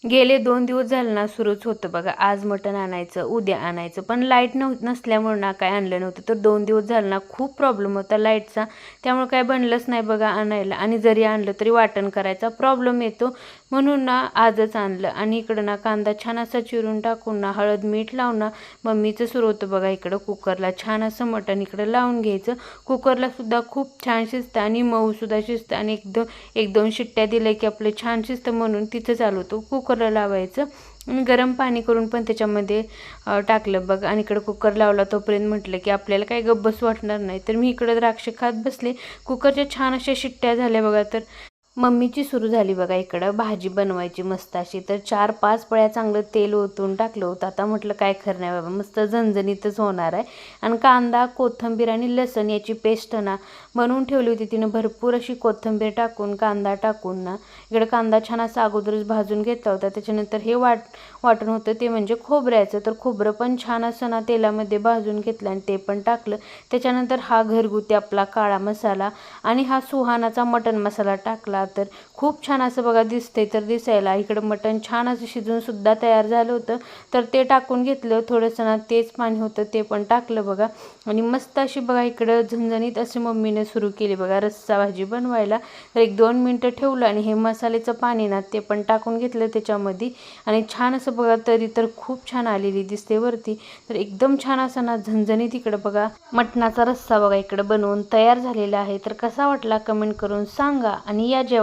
गेले 2 दिवस झाले ना सुरूच होतं बघा, आज मटण आणायचं उद्या आणायचं, पण लाईट नसल्यामुळे ना काय आणलं नव्हतं. तर 2 दिवस झाले ना खूप प्रॉब्लेम होता लाईटचा, त्यामुळे काय बनलंच नाही बघा आणायला. आणि जरी आणलं तरी वाटण करायचा प्रॉब्लेम येतो, म्हणून ना आजच आणलं. आणि इकडं ना कांदा छान असा चिरून टाकून ना हळद मीठ लावून ना मम्मीचं सुरू होतं बघा इकडं कुकरला छान असं मटण इकडं लावून घ्यायचं. कुकरला सुद्धा खूप छान शिजतं आणि मऊ सुद्धा शिजतं. आणि एक दोन शिट्ट्या दिल्या की आपलं छान शिजतं, म्हणून तिथं चालू होतं कुकरला लावायचं. आणि गरम पाणी करून पण त्याच्यामध्ये टाकलं बघ. आणि इकडं कुकर लावला तोपर्यंत म्हटलं की आपल्याला काही गब्बस वाटणार नाही, तर मी इकडं द्राक्ष खात बसले. कुकरच्या छान अशा शिट्ट्या झाल्या बघा. तर मम्मीची सुरू झाली बघा इकडं भाजी बनवायची मस्त अशी. तर 4-5 पळ्या चांगलं तेल ओतून टाकलं होतं. आता म्हटलं काय खरं नाही बाबा, मस्त झणझणीतच होणार आहे. आणि कांदा कोथिंबीर आणि लसण याची पेस्ट ना बनवून ठेवली होती तिनं, भरपूर अशी कोथिंबीर टाकून कांदा टाकून ना. इकडं कांदा छान असा अगोदरच भाजून घेतला होता. त्याच्यानंतर हे वाटण होतं ते म्हणजे खोबऱ्याचं. तर खोबरं पण छान असं ना तेलामध्ये भाजून घेतलं आणि ते पण टाकलं. त्याच्यानंतर हा घरगुती आपला काळा मसाला आणि हा सुहानाचा मटण मसाला टाकला. तर खूप छान असं बघा दिसतंय. तर दिसायला इकडं मटण छान असं शिजून सुद्धा तयार झालं होतं. तर ते टाकून घेतलं. थोडंसं ना तेच पाणी होतं ते पण टाकलं बघा. आणि मस्त अशी बघा इकडं झणझणीत अशी मम्मीने सुरू केली बघा रस्सा भाजी बनवायला. तर 1-2 मिनटं ठेवलं आणि हे मसाल्याचं पाणी ना ते पण टाकून घेतलं त्याच्यामध्ये. आणि छान असं बघा तरी तर खूप छान आलेली दिसते वरती. तर एकदम छान असं ना झणझणीत इकडं बघा मटणाचा रस्सा बघा इकडं बनवून तयार झालेला आहे. तर कसा वाटला कमेंट करून सांगा आणि या जेवायला.